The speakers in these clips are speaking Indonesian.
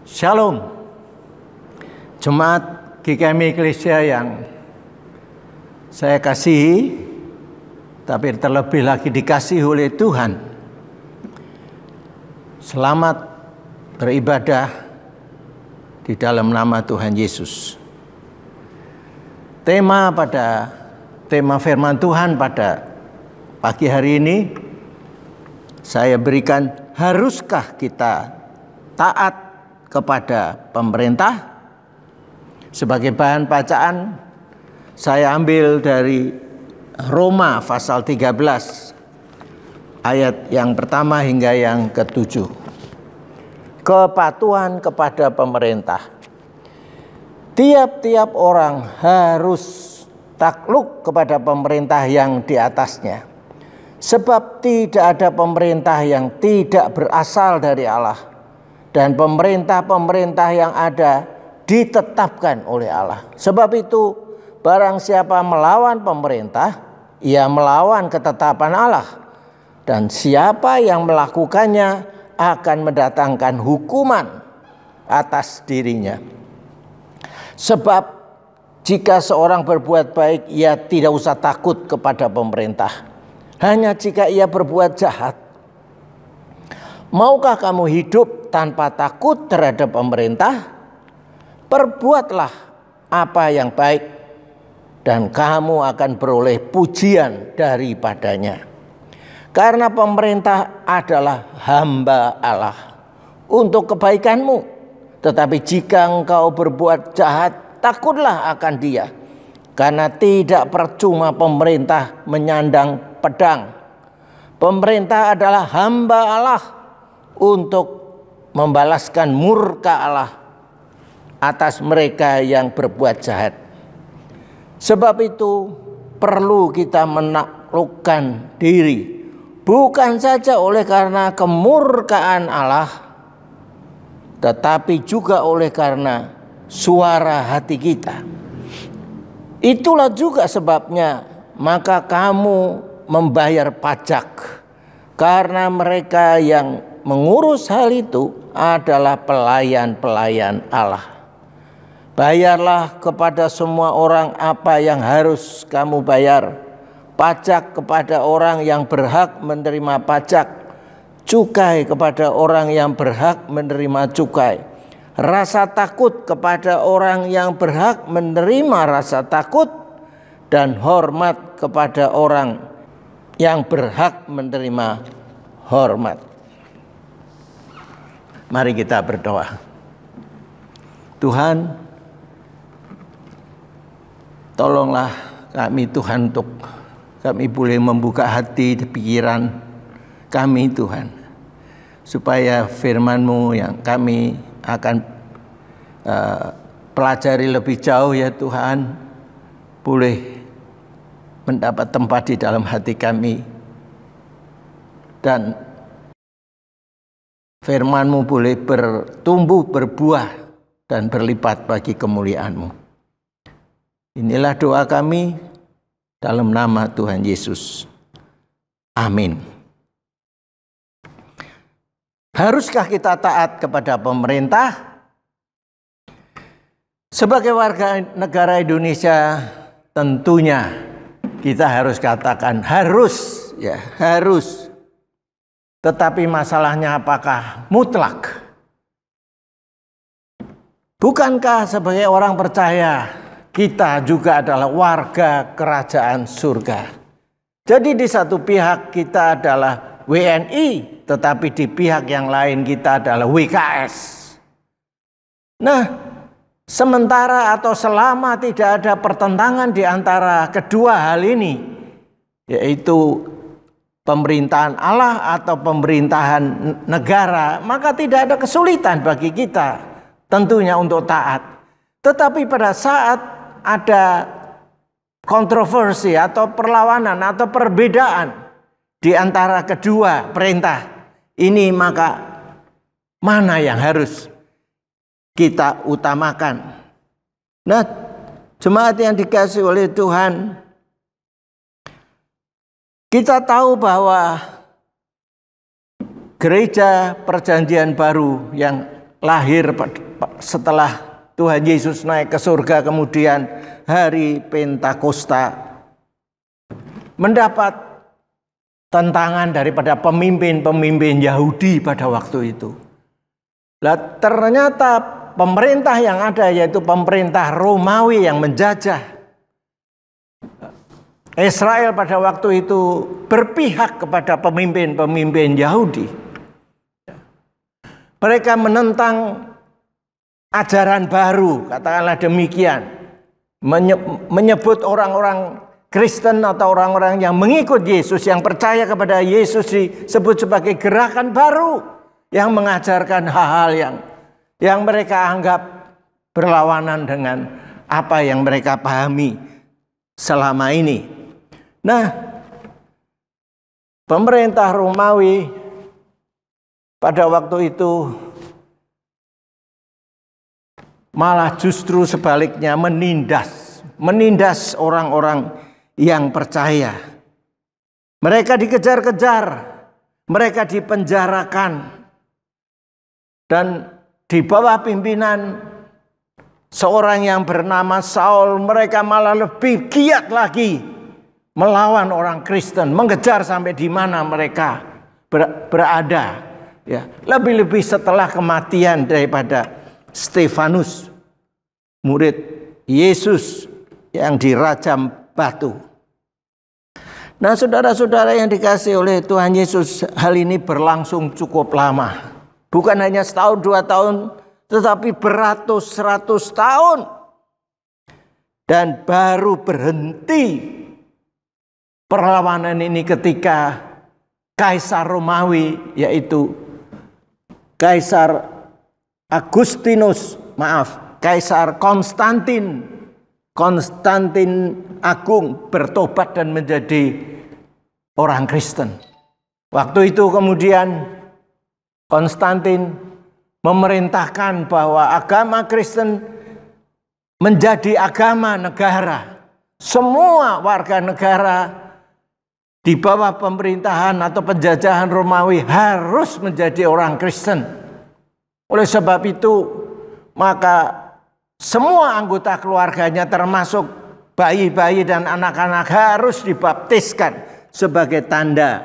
Shalom, Jemaat GKMI Eklesia yang saya kasihi, tapi terlebih lagi dikasihi oleh Tuhan. Selamat beribadah di dalam nama Tuhan Yesus. Tema firman Tuhan pada pagi hari ini saya berikan, haruskah kita taat kepada pemerintah? Sebagai bahan bacaan saya ambil dari Roma pasal 13 ayat yang pertama hingga yang ke-7. Kepatuhan kepada pemerintah. Tiap-tiap orang harus takluk kepada pemerintah yang di atasnya, sebab tidak ada pemerintah yang tidak berasal dari Allah. Dan pemerintah-pemerintah yang ada ditetapkan oleh Allah. Sebab itu, barang siapa melawan pemerintah, ia melawan ketetapan Allah. Dan siapa yang melakukannya akan mendatangkan hukuman atas dirinya. Sebab jika seorang berbuat baik, ia tidak usah takut kepada pemerintah. Hanya jika ia berbuat jahat. Maukah kamu hidup tanpa takut terhadap pemerintah? Perbuatlah apa yang baik, dan kamu akan beroleh pujian daripadanya. Karena pemerintah adalah hamba Allah untuk kebaikanmu. Tetapi jika engkau berbuat jahat, takutlah akan dia. Karena tidak percuma pemerintah menyandang pedang. Pemerintah adalah hamba Allah untuk membalaskan murka Allah atas mereka yang berbuat jahat. Sebab itu perlu kita menaklukkan diri, bukan saja oleh karena kemurkaan Allah, tetapi juga oleh karena suara hati kita. Itulah juga sebabnya maka kamu membayar pajak, karena mereka yang mengurus hal itu adalah pelayan-pelayan Allah. Bayarlah kepada semua orang apa yang harus kamu bayar. Pajak kepada orang yang berhak menerima pajak. Cukai kepada orang yang berhak menerima cukai. Rasa takut kepada orang yang berhak menerima rasa takut. Dan hormat kepada orang yang berhak menerima hormat. Mari kita berdoa. Tuhan, tolonglah kami Tuhan, untuk kami boleh membuka hati dan pikiran kami Tuhan, supaya firman-Mu yang kami akan pelajari lebih jauh ya Tuhan, boleh mendapat tempat di dalam hati kami, dan firman-Mu boleh bertumbuh, berbuah, dan berlipat bagi kemuliaan-Mu. Inilah doa kami dalam nama Tuhan Yesus. Amin. Haruskah kita taat kepada pemerintah? Sebagai warga negara Indonesia, tentunya kita harus katakan harus, ya, harus. Tetapi masalahnya apakah mutlak? Bukankah sebagai orang percaya kita juga adalah warga kerajaan surga? Jadi di satu pihak kita adalah WNI, tetapi di pihak yang lain kita adalah WKS. Nah, sementara atau selama tidak ada pertentangan di antara kedua hal ini, yaitu pemerintahan Allah atau pemerintahan negara, maka tidak ada kesulitan bagi kita tentunya untuk taat. Tetapi pada saat ada kontroversi atau perlawanan atau perbedaan di antara kedua perintah ini, maka mana yang harus kita utamakan? Nah, jemaat yang dikasihi oleh Tuhan, kita tahu bahwa gereja perjanjian baru yang lahir setelah Tuhan Yesus naik ke surga, kemudian hari Pentakosta, mendapat tantangan daripada pemimpin-pemimpin Yahudi pada waktu itu. Nah, ternyata pemerintah yang ada yaitu pemerintah Romawi yang menjajah Israel pada waktu itu berpihak kepada pemimpin-pemimpin Yahudi. Mereka menentang ajaran baru, katakanlah demikian, menyebut orang-orang Kristen atau orang-orang yang mengikut Yesus, yang percaya kepada Yesus, disebut sebagai gerakan baru yang mengajarkan hal-hal yang mereka anggap berlawanan dengan apa yang mereka pahami selama ini. Nah, pemerintah Romawi pada waktu itu malah justru sebaliknya menindas orang-orang yang percaya. Mereka dikejar-kejar, mereka dipenjarakan, dan di bawah pimpinan seorang yang bernama Saul, mereka malah lebih giat lagi melawan orang Kristen, mengejar sampai di mana mereka berada. Ya, lebih-lebih setelah kematian daripada Stefanus, murid Yesus yang dirajam batu. Nah, saudara-saudara yang dikasihi oleh Tuhan Yesus, hal ini berlangsung cukup lama. Bukan hanya setahun, 2 tahun, tetapi beratus-ratus tahun. Dan baru berhenti perlawanan ini ketika Kaisar Romawi, yaitu Kaisar Kaisar Konstantin Agung bertobat dan menjadi orang Kristen. Waktu itu kemudian Konstantin memerintahkan bahwa agama Kristen menjadi agama negara. Semua warga negara di bawah pemerintahan atau penjajahan Romawi harus menjadi orang Kristen. Oleh sebab itu, maka semua anggota keluarganya termasuk bayi-bayi dan anak-anak harus dibaptiskan sebagai tanda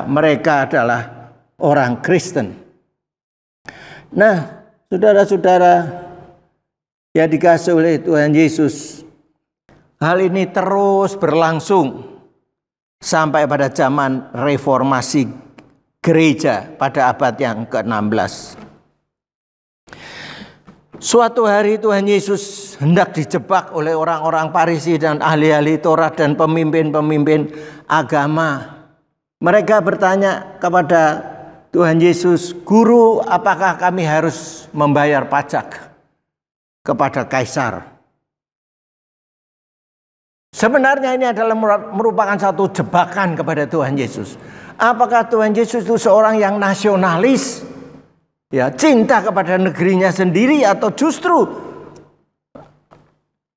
mereka adalah orang Kristen. Nah, saudara-saudara yang dikasihi oleh Tuhan Yesus, hal ini terus berlangsung sampai pada zaman reformasi gereja pada abad yang ke-16. Suatu hari Tuhan Yesus hendak dijebak oleh orang-orang Farisi dan ahli-ahli Taurat dan pemimpin-pemimpin agama. Mereka bertanya kepada Tuhan Yesus, "Guru, apakah kami harus membayar pajak kepada Kaisar?" Sebenarnya ini adalah merupakan satu jebakan kepada Tuhan Yesus. Apakah Tuhan Yesus itu seorang yang nasionalis, ya, cinta kepada negerinya sendiri, atau justru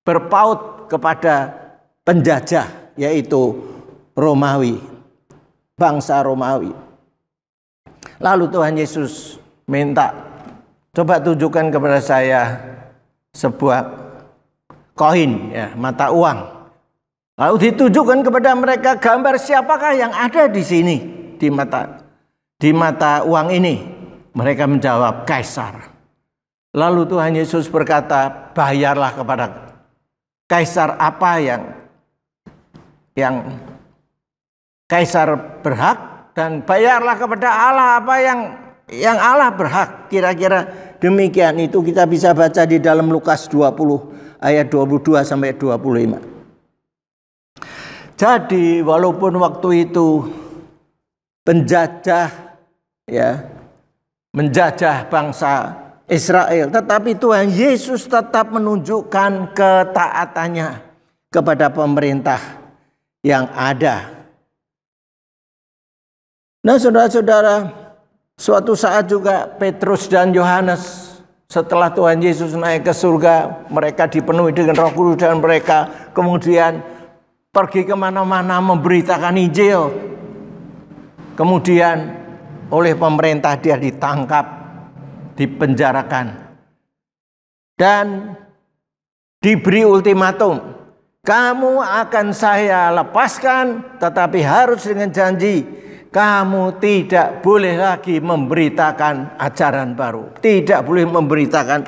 berpaut kepada penjajah, yaitu Romawi, bangsa Romawi? Lalu Tuhan Yesus minta, "Coba tunjukkan kepada saya sebuah koin, ya, mata uang." Lalu ditunjukkan kepada mereka gambar siapakah yang ada di sini di mata uang ini. Mereka menjawab, "Kaisar." Lalu Tuhan Yesus berkata, "Bayarlah kepada Kaisar apa yang Kaisar berhak, dan bayarlah kepada Allah apa yang Allah berhak." Kira-kira demikian itu kita bisa baca di dalam Lukas 20 ayat 22 sampai 25. Jadi walaupun waktu itu penjajah, ya, menjajah bangsa Israel, tetapi Tuhan Yesus tetap menunjukkan ketaatannya kepada pemerintah yang ada. Nah, saudara-saudara, suatu saat juga Petrus dan Yohanes, setelah Tuhan Yesus naik ke surga, mereka dipenuhi dengan Roh Kudus dan mereka kemudian pergi kemana-mana memberitakan Injil. Kemudian oleh pemerintah dia ditangkap dipenjarakan dan diberi ultimatum, kamu akan saya lepaskan, tetapi harus dengan janji kamu tidak boleh lagi memberitakan ajaran baru, tidak boleh memberitakan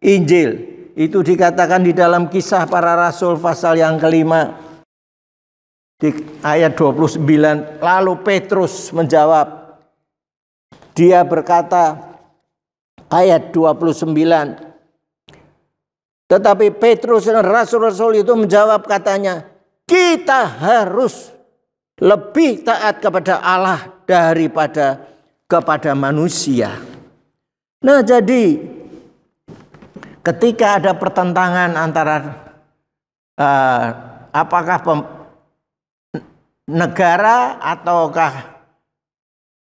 Injil. Itu dikatakan di dalam Kisah Para Rasul pasal yang kelima di ayat 29. Lalu Petrus menjawab, dia berkata, ayat 29, tetapi Petrus dan rasul-rasul itu menjawab, katanya, kita harus lebih taat kepada Allah daripada kepada manusia. Nah, jadi ketika ada pertentangan antara apakah negara ataukah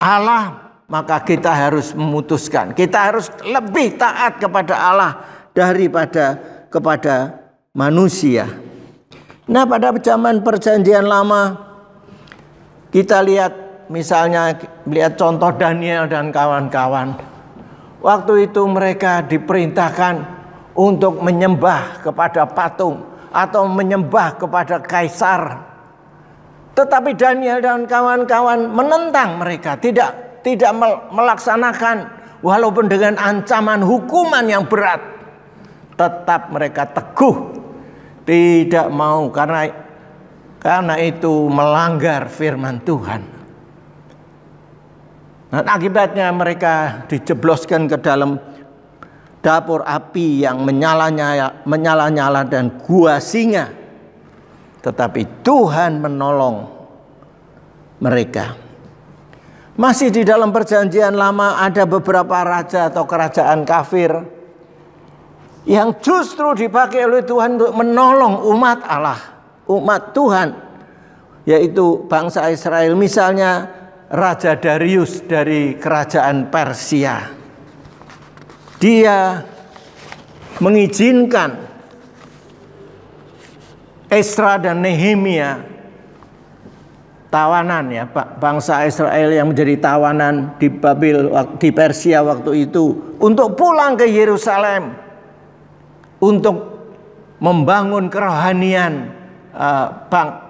Allah, maka kita harus memutuskan. Kita harus lebih taat kepada Allah daripada kepada manusia. Nah, pada zaman Perjanjian Lama kita lihat misalnya contoh Daniel dan kawan-kawan. Waktu itu mereka diperintahkan untuk menyembah kepada patung atau menyembah kepada kaisar. Tetapi Daniel dan kawan-kawan menentang mereka, tidak melaksanakan walaupun dengan ancaman hukuman yang berat. Tetap mereka teguh tidak mau karena itu melanggar firman Tuhan. Dan akibatnya mereka dijebloskan ke dalam dapur api yang menyala-nyala dan gua singa. Tetapi Tuhan menolong mereka. Masih di dalam Perjanjian Lama ada beberapa raja atau kerajaan kafir yang justru dipakai oleh Tuhan untuk menolong umat Allah, umat Tuhan, yaitu bangsa Israel. Misalnya Raja Darius dari kerajaan Persia. Dia mengizinkan Ezra dan Nehemia, tawanan ya, bangsa Israel yang menjadi tawanan di Persia waktu itu, untuk pulang ke Yerusalem untuk membangun kerohanian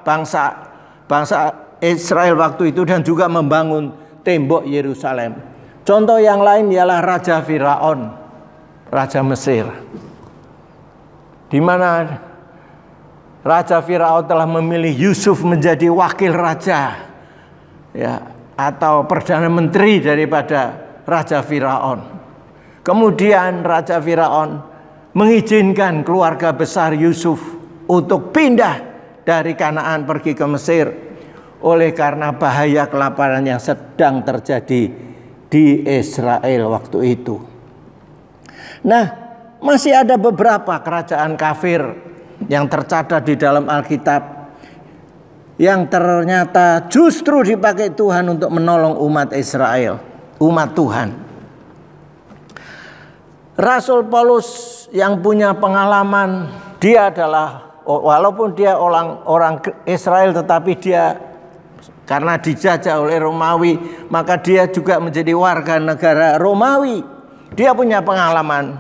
bangsa Israel waktu itu dan juga membangun tembok Yerusalem. Contoh yang lain ialah Raja Firaun, Raja Mesir, di mana Raja Firaun telah memilih Yusuf menjadi wakil raja, ya, atau perdana menteri daripada Raja Firaun. Kemudian Raja Firaun mengizinkan keluarga besar Yusuf untuk pindah dari Kanaan pergi ke Mesir oleh karena bahaya kelaparan yang sedang terjadi di Israel waktu itu. Nah, masih ada beberapa kerajaan kafir yang tercatat di dalam Alkitab yang ternyata justru dipakai Tuhan untuk menolong umat Israel, umat Tuhan. Rasul Paulus yang punya pengalaman, dia adalah, walaupun dia orang Israel, tetapi dia karena dijajah oleh Romawi, maka dia juga menjadi warga negara Romawi. Dia punya pengalaman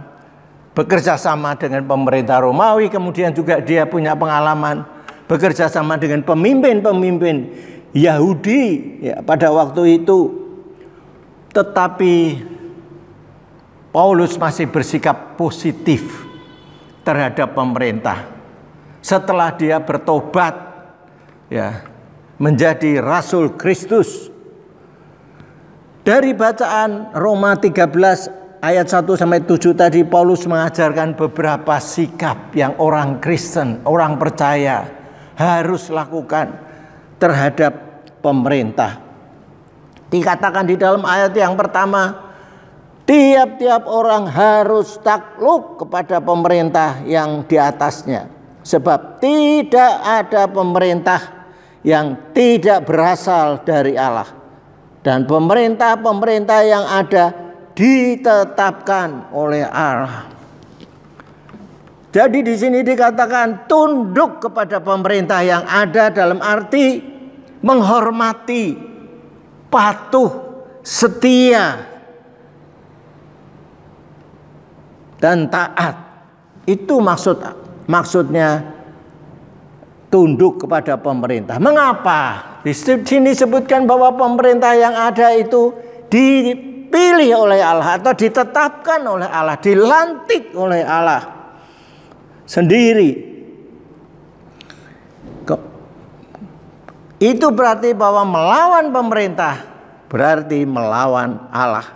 bekerja sama dengan pemerintah Romawi, kemudian juga dia punya pengalaman bekerja sama dengan pemimpin-pemimpin Yahudi ya, pada waktu itu. Tetapi Paulus masih bersikap positif terhadap pemerintah. Setelah dia bertobat ya, menjadi Rasul Kristus. Dari bacaan Roma 13 ayat 1-7 tadi, Paulus mengajarkan beberapa sikap yang orang Kristen, orang percaya harus lakukan terhadap pemerintah. Dikatakan di dalam ayat yang pertama, tiap-tiap orang harus takluk kepada pemerintah yang di atasnya, sebab tidak ada pemerintah yang tidak berasal dari Allah, dan pemerintah-pemerintah yang ada ditetapkan oleh Allah. Jadi di sini dikatakan tunduk kepada pemerintah yang ada dalam arti menghormati, patuh, setia dan taat. Itu maksudnya tunduk kepada pemerintah. Mengapa? Di sini disebutkan bahwa pemerintah yang ada itu dipilih oleh Allah atau ditetapkan oleh Allah, dilantik oleh Allah sendiri. Itu berarti bahwa melawan pemerintah berarti melawan Allah.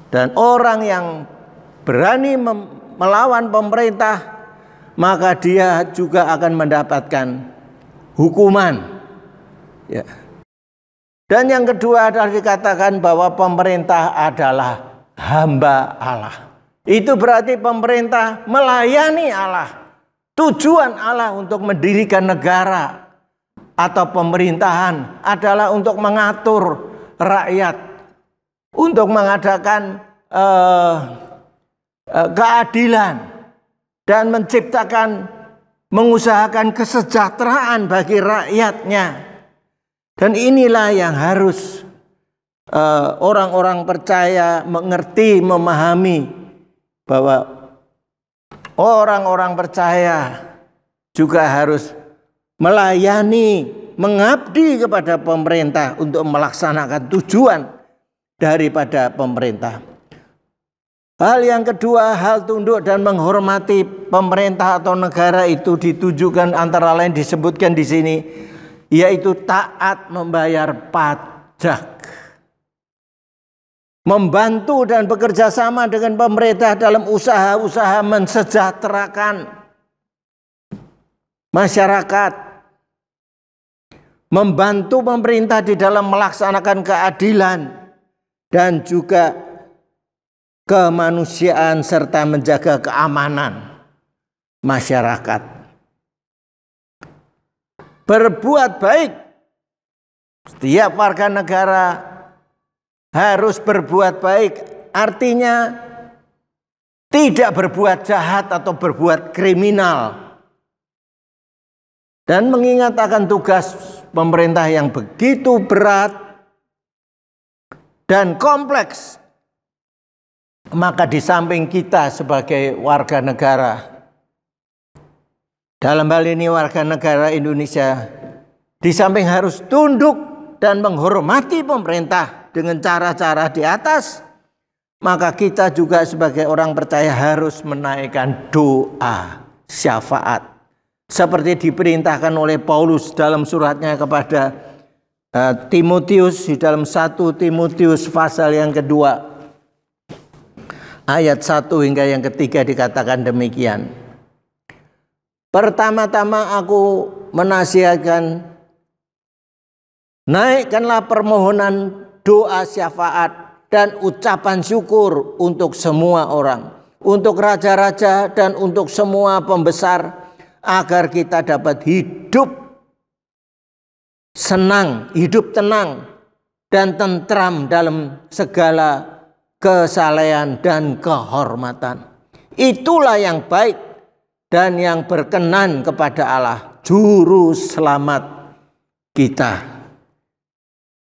Dan orang yang berani melawan pemerintah, maka dia juga akan mendapatkan hukuman. Ya. Dan yang kedua adalah dikatakan bahwa pemerintah adalah hamba Allah. Itu berarti pemerintah melayani Allah. Tujuan Allah untuk mendirikan negara atau pemerintahan adalah untuk mengatur rakyat, untuk mengadakan keadilan dan menciptakan, mengusahakan kesejahteraan bagi rakyatnya. Dan inilah yang harus orang-orang percaya mengerti, memahami, bahwa orang-orang percaya juga harus melayani, mengabdi kepada pemerintah untuk melaksanakan tujuan daripada pemerintah. Hal yang kedua, hal tunduk dan menghormati pemerintah atau negara itu ditujukan antara lain disebutkan di sini, yaitu taat membayar pajak, membantu dan bekerja sama dengan pemerintah dalam usaha-usaha mensejahterakan masyarakat, membantu pemerintah di dalam melaksanakan keadilan dan juga kemanusiaan serta menjaga keamanan masyarakat. Berbuat baik. Setiap warga negara harus berbuat baik. Artinya tidak berbuat jahat atau berbuat kriminal. Dan mengingat akan tugas pemerintah yang begitu berat dan kompleks, maka di samping kita sebagai warga negara, dalam hal ini warga negara Indonesia, di samping harus tunduk dan menghormati pemerintah dengan cara-cara di atas, maka kita juga sebagai orang percaya harus menaikkan doa syafaat. Seperti diperintahkan oleh Paulus dalam suratnya kepada Timotius di dalam 1 Timotius pasal yang kedua ayat 1 hingga yang ketiga dikatakan demikian. Pertama-tama aku menasihatkan, naikkanlah permohonan, doa syafaat dan ucapan syukur untuk semua orang, untuk raja-raja dan untuk semua pembesar, agar kita dapat hidup senang, hidup tenang dan tentram dalam segala kesalehan dan kehormatan. Itulah yang baik dan yang berkenan kepada Allah, juru selamat kita.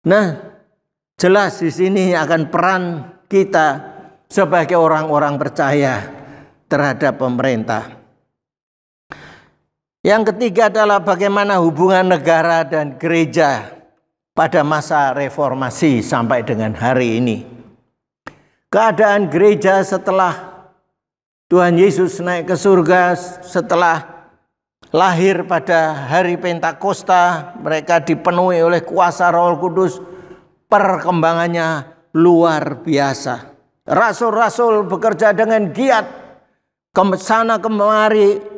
Nah, jelas di sini akan peran kita sebagai orang-orang percaya terhadap pemerintah. Yang ketiga adalah bagaimana hubungan negara dan gereja pada masa reformasi sampai dengan hari ini. Keadaan gereja setelah Tuhan Yesus naik ke surga, setelah lahir pada hari Pentakosta, mereka dipenuhi oleh kuasa Roh Kudus, perkembangannya luar biasa. Rasul-rasul bekerja dengan giat ke sana kemari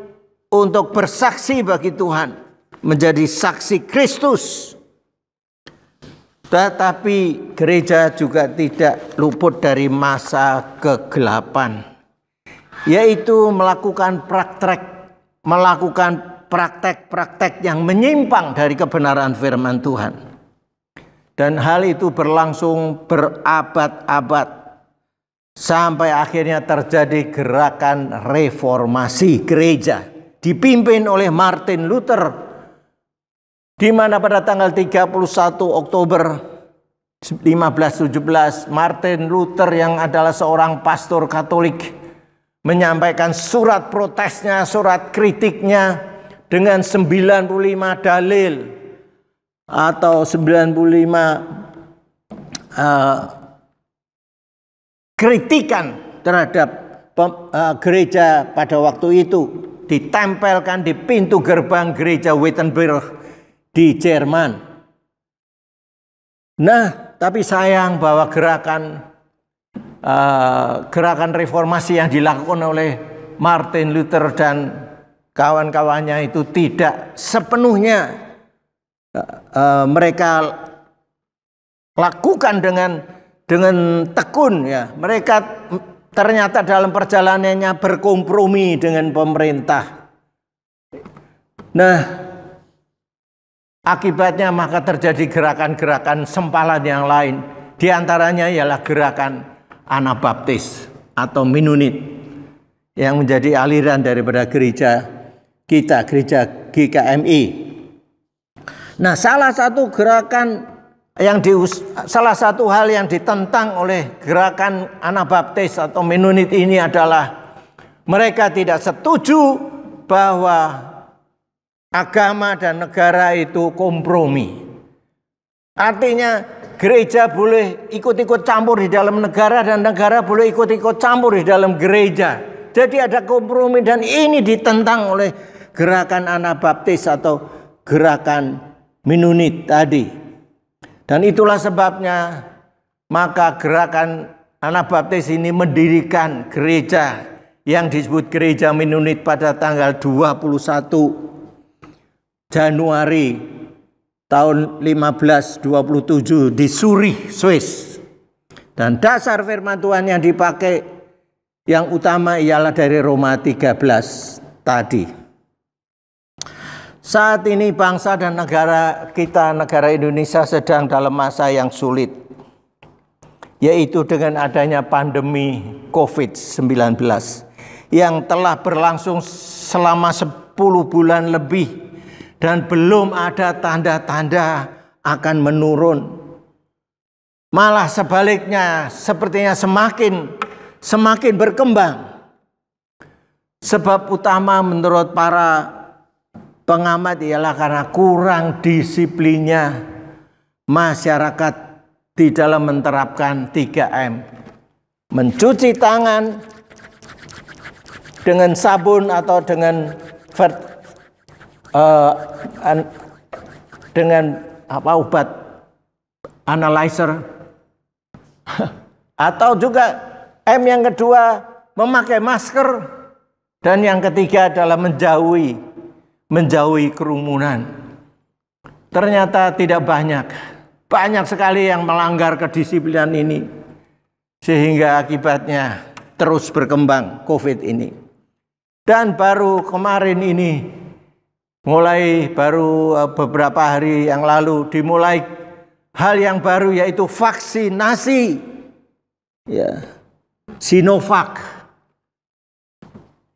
untuk bersaksi bagi Tuhan, menjadi saksi Kristus. Tetapi gereja juga tidak luput dari masa kegelapan, yaitu melakukan praktek-praktek yang menyimpang dari kebenaran firman Tuhan. Dan hal itu berlangsung berabad-abad sampai akhirnya terjadi gerakan reformasi gereja dipimpin oleh Martin Luther, di mana pada tanggal 31 Oktober 1517 Martin Luther yang adalah seorang pastor Katolik menyampaikan surat protesnya, surat kritiknya dengan 95 dalil atau 95 kritikan terhadap gereja pada waktu itu, ditempelkan di pintu gerbang gereja Wittenberg di Jerman. Nah, tapi sayang bahwa gerakan reformasi yang dilakukan oleh Martin Luther dan kawan-kawannya itu tidak sepenuhnya mereka lakukan dengan tekun, ya. Mereka ternyata dalam perjalanannya berkompromi dengan pemerintah. Nah, akibatnya maka terjadi gerakan-gerakan sempalan yang lain. Di antaranya ialah gerakan Anabaptis atau Mennonit yang menjadi aliran daripada gereja kita, gereja GKMI. Nah, salah satu hal yang ditentang oleh gerakan Anabaptis atau Mennonit ini adalah mereka tidak setuju bahwa agama dan negara itu kompromi. Artinya gereja boleh ikut-ikut campur di dalam negara dan negara boleh ikut-ikut campur di dalam gereja. Jadi ada kompromi dan ini ditentang oleh gerakan Anabaptis atau gerakan Mennonit tadi. Dan itulah sebabnya maka gerakan Anabaptis ini mendirikan gereja yang disebut gereja Mennonit pada tanggal 21 Januari tahun 1527 di Zurich, Swiss. Dan dasar firman Tuhan yang dipakai yang utama ialah dari Roma 13 tadi. Saat ini bangsa dan negara kita, negara Indonesia sedang dalam masa yang sulit, yaitu dengan adanya pandemi COVID-19 yang telah berlangsung selama 10 bulan lebih dan belum ada tanda-tanda akan menurun. Malah sebaliknya sepertinya semakin berkembang. Sebab utama menurut para pengamat ialah karena kurang disiplinnya masyarakat di dalam menerapkan 3M. Mencuci tangan dengan sabun atau dengan obat analyzer. Atau juga M yang kedua memakai masker. Dan yang ketiga adalah menjauhi kerumunan. Ternyata tidak banyak sekali yang melanggar kedisiplinan ini, sehingga akibatnya terus berkembang COVID ini. Dan baru kemarin ini, baru beberapa hari yang lalu dimulai hal yang baru, yaitu vaksinasi, ya, Sinovac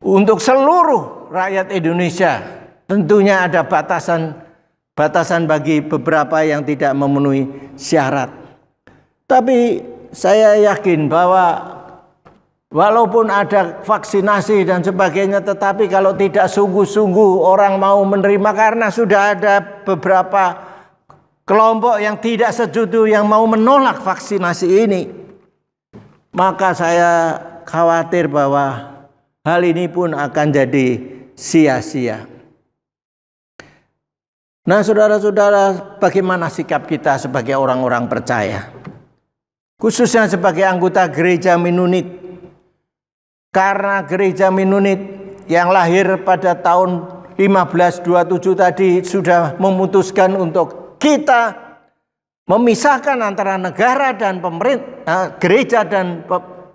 untuk seluruh rakyat Indonesia. Tentunya ada batasan bagi beberapa yang tidak memenuhi syarat. Tapi saya yakin bahwa walaupun ada vaksinasi dan sebagainya, tetapi kalau tidak sungguh-sungguh orang mau menerima, karena sudah ada beberapa kelompok yang tidak setuju yang mau menolak vaksinasi ini, maka saya khawatir bahwa hal ini pun akan jadi sia-sia. Nah, saudara-saudara, bagaimana sikap kita sebagai orang-orang percaya? Khususnya sebagai anggota gereja Mennonit. Karena gereja Mennonit yang lahir pada tahun 1527 tadi sudah memutuskan untuk kita memisahkan antara negara dan pemerintah, gereja dan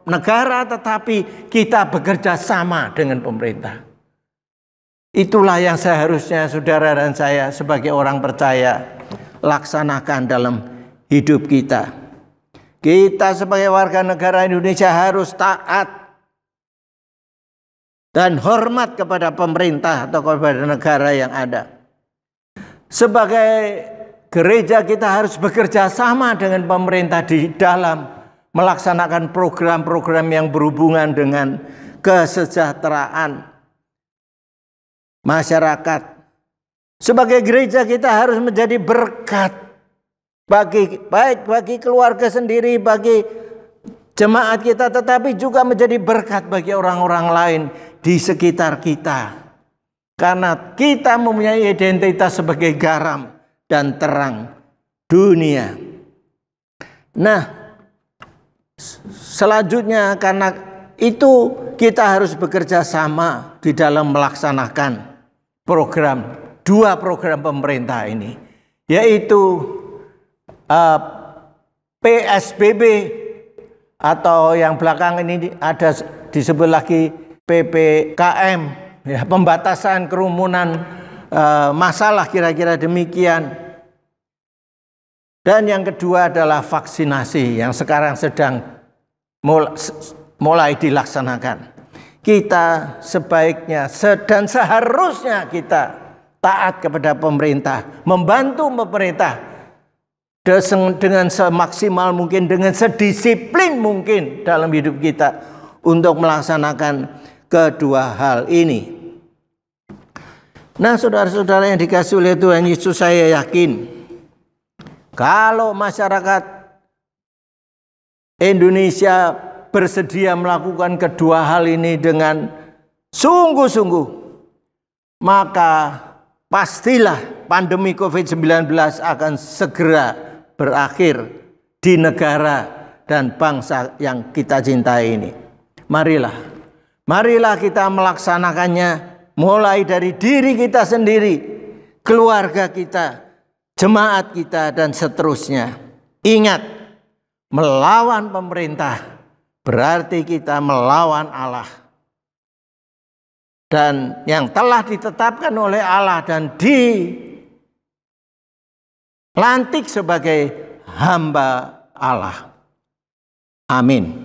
negara, tetapi kita bekerja sama dengan pemerintah. Itulah yang seharusnya saudara dan saya sebagai orang percaya laksanakan dalam hidup kita. Kita sebagai warga negara Indonesia harus taat dan hormat kepada pemerintah atau kepada negara yang ada. Sebagai gereja kita harus bekerja sama dengan pemerintah di dalam melaksanakan program-program yang berhubungan dengan kesejahteraan masyarakat. Sebagai gereja kita harus menjadi berkat baik bagi keluarga sendiri, bagi jemaat kita, tetapi juga menjadi berkat bagi orang-orang lain di sekitar kita. Karena kita mempunyai identitas sebagai garam dan terang dunia. Nah, selanjutnya karena itu kita harus bekerja sama di dalam melaksanakan dua program pemerintah ini, yaitu PSBB atau yang belakang ini ada disebut lagi PPKM, ya, pembatasan kerumunan masalah, kira-kira demikian. Dan yang kedua adalah vaksinasi yang sekarang sedang mulai dilaksanakan. Kita sebaiknya dan seharusnya kita taat kepada pemerintah, membantu pemerintah dengan semaksimal mungkin, dengan sedisiplin mungkin dalam hidup kita untuk melaksanakan kedua hal ini. Nah, saudara-saudara yang dikasihi oleh Tuhan Yesus, saya yakin kalau masyarakat Indonesia bersedia melakukan kedua hal ini dengan sungguh-sungguh, maka pastilah pandemi COVID-19 akan segera berakhir di negara dan bangsa yang kita cintai ini. Marilah kita melaksanakannya mulai dari diri kita sendiri, keluarga kita, jemaat kita, dan seterusnya. Ingat, melawan pemerintah berarti kita melawan Allah. Dan yang telah ditetapkan oleh Allah dan dilantik sebagai hamba Allah. Amin.